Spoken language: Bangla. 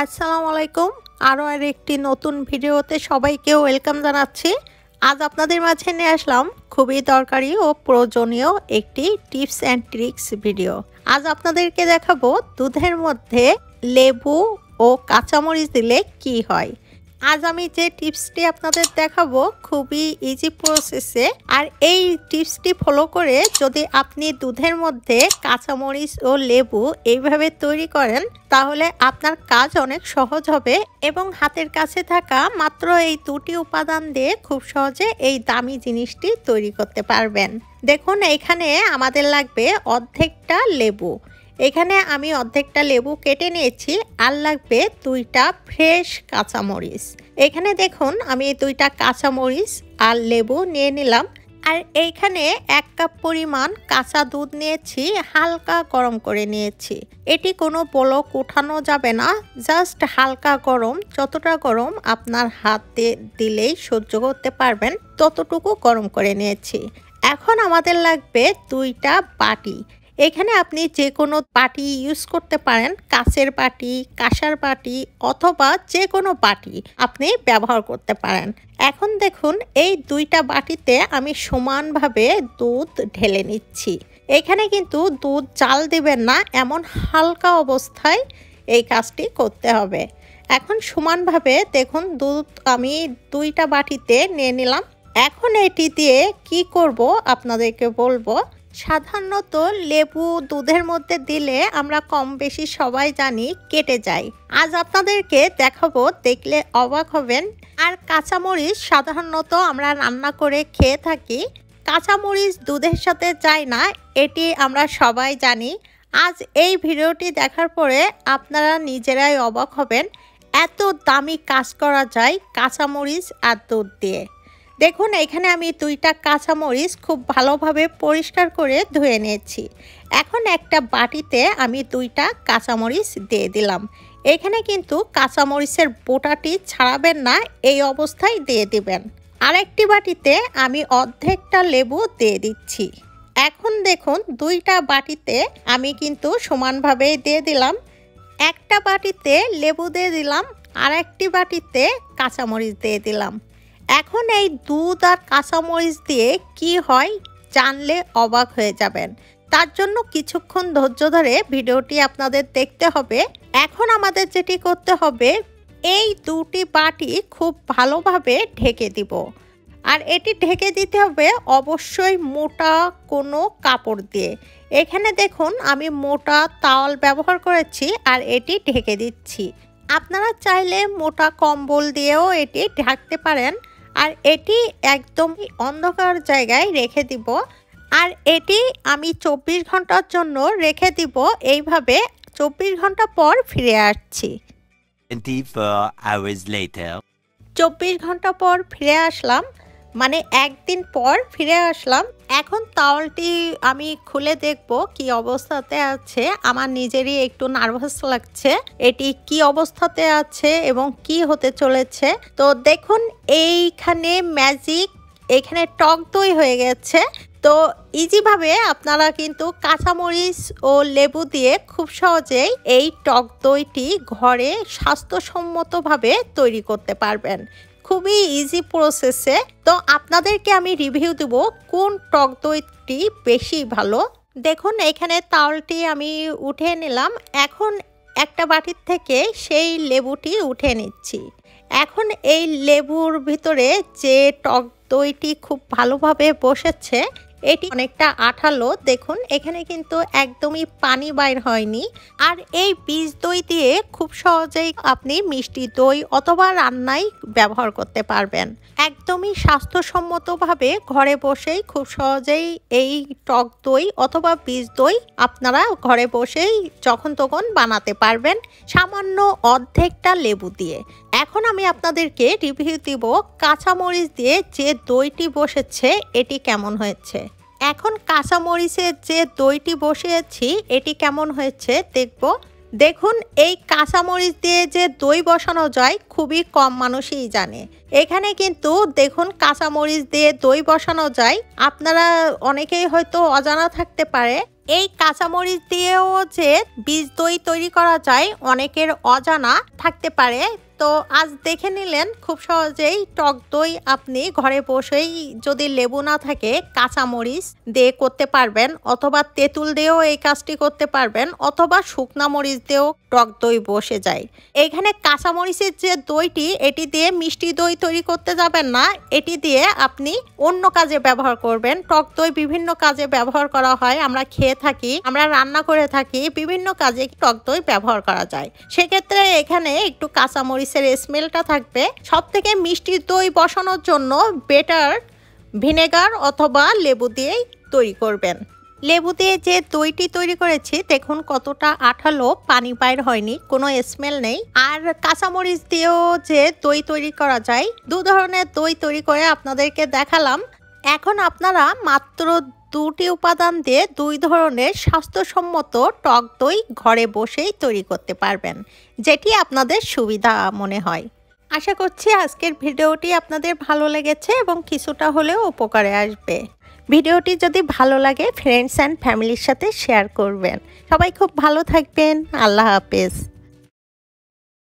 আসসালামু আলাইকুম। আরও একটি নতুন ভিডিওতে সবাইকে ওয়েলকাম জানাচ্ছি। আজ আপনাদের মাঝে নিয়ে আসলাম খুবই দরকারি ও প্রয়োজনীয় একটি টিপস অ্যান্ড ট্রিক্স ভিডিও। আজ আপনাদেরকে দেখাবো দুধের মধ্যে লেবু ও কাঁচামরিচ দিলে কি হয়। আজ আমি যে টিপসটি আপনাদের দেখাবো খুবই ইজি প্রসেসে, আর এই টিপসটি ফলো করে যদি আপনি দুধের মধ্যে কাঁচামরিচ ও লেবু এইভাবে তৈরি করেন তাহলে আপনার কাজ অনেক সহজ হবে এবং হাতের কাছে থাকা মাত্র এই দুটি উপাদান দিয়ে খুব সহজে এই দামি জিনিসটি তৈরি করতে পারবেন। দেখুন, এখানে আমাদের লাগবে অর্ধেকটা লেবু। এখানে আমি অর্ধেকটা লেবু কেটে নিয়েছি, আর লাগবে দুইটা ফ্রেশ কাঁচামরিচ। এখানে দেখুন আমি দুইটা কাঁচামরিচ আর লেবু নিয়ে নিলাম, আর এইখানে 1 কাপ পরিমাণ কাঁচা দুধ নিয়েছি, হালকা গরম করে নিয়েছি। এটি কোনো বলক উঠানো যাবে না, জাস্ট হালকা গরম, যতটা গরম আপনার হাতে দিলেই সহ্য করতে পারবেন ততটুকু গরম করে নিয়েছি। এখন আমাদের লাগবে দুইটা বাটি। এখানে আপনি যে কোনো বাটি ইউজ করতে পারেন, কাঁচের বাটি, কাঁসার বাটি অথবা যে কোনো বাটি আপনি ব্যবহার করতে পারেন। এখন দেখুন এই দুইটা বাটিতে আমি সমানভাবে দুধ ঢেলে নিচ্ছি। এখানে কিন্তু দুধ জাল দিবেন না, এমন হালকা অবস্থায় এই কাজটি করতে হবে। এখন সমানভাবে দেখুন দুধ আমি দুইটা বাটিতে নিয়ে নিলাম। এখন এটি দিয়ে কি করব আপনাদেরকে বলবো। সাধারণত লেবু দুধের মধ্যে দিলে আমরা কম বেশি সবাই জানি কেটে যায়। আজ আপনাদেরকে দেখাবো, দেখলে অবাক হবেন। আর কাঁচামরিচ সাধারণত আমরা রান্না করে খেয়ে থাকি, কাঁচামরিচ দুধের সাথে যায় না, এটি আমরা সবাই জানি। আজ এই ভিডিওটি দেখার পরে আপনারা নিজেরাই অবাক হবেন, এত দামি কাজ করা যায় কাঁচামরিচ আর দুধ দিয়ে। দেখুন এখানে আমি দুইটা কাঁচামরিচ খুব ভালোভাবে পরিষ্কার করে ধুয়ে নিয়েছি। এখন একটা বাটিতে আমি দুইটা কাঁচামরিচ দিয়ে দিলাম। এখানে কিন্তু কাঁচামরিচের বোটাটি ছাড়াবেন না, এই অবস্থায় দিয়ে দিবেন। আরেকটি বাটিতে আমি অর্ধেকটা লেবু দিয়ে দিচ্ছি। এখন দেখুন দুইটা বাটিতে আমি কিন্তু সমানভাবে দিয়ে দিলাম। একটা বাটিতে লেবু দিয়ে দিলাম, আর একটি বাটিতে কাঁচামরিচ দিয়ে দিলাম। এখন এই দুধ আর কাঁচামরিচ দিয়ে কি হয় জানলে অবাক হয়ে যাবেন। তার জন্য কিছুক্ষণ ধৈর্য ধরে ভিডিওটি আপনাদের দেখতে হবে। এখন আমাদের যেটি করতে হবে, এই দুটি বাটি খুব ভালোভাবে ঢেকে দিব, আর এটি ঢেকে দিতে হবে অবশ্যই মোটা কোনো কাপড় দিয়ে। এখানে দেখুন আমি মোটা তাওয়াল ব্যবহার করেছি আর এটি ঢেকে দিচ্ছি। আপনারা চাইলে মোটা কম্বল দিয়েও এটি ঢাকতে পারেন। আর এটি একদমই অন্ধকার জায়গায় রেখে দিব, আর এটি আমি 24 ঘন্টার জন্য রেখে দিব। এইভাবে 24 ঘন্টা পর ফিরে আসছি। 24 hours later. 24 ঘন্টা পর ফিরে আসলাম, মানে একদিন পর ফিরে আসলাম। এখন তাওয়ালটি আমি খুলে দেখব কি অবস্থাতে আছে। আমার নিজেরই একটু নার্ভাস লাগছে, এটি কি অবস্থাতে আছে এবং কি হতে চলেছে। তো দেখুন এইখানে ম্যাজিক, এখানে টক দই হয়ে গেছে। তো ইজিভাবে আপনারা কিন্তু কাঁচামরিচ ও লেবু দিয়ে খুব সহজেই এই টক দইটি ঘরে স্বাস্থ্যসম্মতভাবে তৈরি করতে পারবেন, খুবই ইজি প্রসেসে। তো আপনাদেরকে আমি রিভিউ দেব কোন টক দইটি বেশি ভালো। দেখুন এখানে তাওয়ালটি আমি উঠে নিলাম। এখন একটা বাটির থেকে সেই লেবুটি উঠে নিচ্ছি। এখন এই লেবুর ভিতরে যে টক দইটি খুব ভালোভাবে বসেছে, এটি অনেকটা আঠালো। দেখুন এখানে কিন্তু একদমই পানি বাইর হয়নি। আর এই বীজ দই দিয়ে খুব সহজেই আপনি মিষ্টি দই অথবা রান্নায় ব্যবহার করতে পারবেন। একদমই স্বাস্থ্যসম্মতভাবে ঘরে বসেই খুব সহজেই এই টক দই অথবা বীজ দই আপনারা ঘরে বসেই যখন তখন বানাতে পারবেন, সামান্য অর্ধেকটা লেবু দিয়ে। এখন আমি আপনাদেরকে রিভিউ দিব কাঁচামরিচ দিয়ে যে দইটি বসেছে এটি কেমন হয়েছে। এখন কাঁচামরিচের যে দইটি বসিয়েছি এটি কেমন হয়েছে দেখব। দেখুন এই কাঁচামরিচ দিয়ে যে দই বসানো যায় খুবই কম মানুষই জানে। এখানে কিন্তু দেখুন কাঁচামরিচ দিয়ে দই বসানো যায়, আপনারা অনেকেই হয়তো অজানা থাকতে পারে। এই কাঁচামরিচ দিয়েও যে বীজ দই তৈরি করা যায় অনেকের অজানা থাকতে পারে। তো আজ দেখে নিলেন খুব সহজেই টক দই আপনি ঘরে বসেই, যদি লেবু না থাকে কাঁচামরিচ দিয়ে করতে পারবেন, অথবা তেঁতুল দিয়েও এই কাজটি করতে পারবেন, অথবা শুকনা মরিচ দিয়েও টক দই বসে যায়। এখানে কাঁচামরিচের যে দইটি, এটি দিয়ে মিষ্টি দই তৈরি করতে যাবেন না, এটি দিয়ে আপনি অন্য কাজে ব্যবহার করবেন। টক দই বিভিন্ন কাজে ব্যবহার করা হয়, আমরা খেয়ে থাকি, আমরা রান্না করে থাকি, বিভিন্ন কাজে টক দই ব্যবহার করা যায়। সেক্ষেত্রে এখানে একটু কাঁচামরিচের স্মেলটা থাকবে। সব থেকে মিষ্টি দই বসানোর জন্য বেটার ভিনেগার অথবা লেবু দিয়েই তৈরি করবেন। লেবু দিয়ে যে দইটি তৈরি করেছি দেখুন কতটা আঠালো, পানি বাইর হয়নি, কোনো স্মেল নেই। আর কাঁচামরিচ দিয়েও যে দই তৈরি করা যায়, দু ধরনের দই তৈরি করে আপনাদেরকে দেখালাম। এখন আপনারা মাত্র 2টি উপাদান দিয়ে 2 ধরনের স্বাস্থ্যসম্মত টক দই ঘরে বসেই তৈরি করতে পারবেন, যেটি আপনাদের সুবিধা মনে হয়। আশা করছি আজকের ভিডিওটি আপনাদের ভালো লেগেছে এবং কিছুটা হলেও উপকারে আসবে। ভিডিওটি যদি ভালো লাগে ফ্রেন্ডস অ্যান্ড ফ্যামিলির সাথে শেয়ার করবেন। সবাই খুব ভালো থাকবেন। আল্লাহ হাফেজ।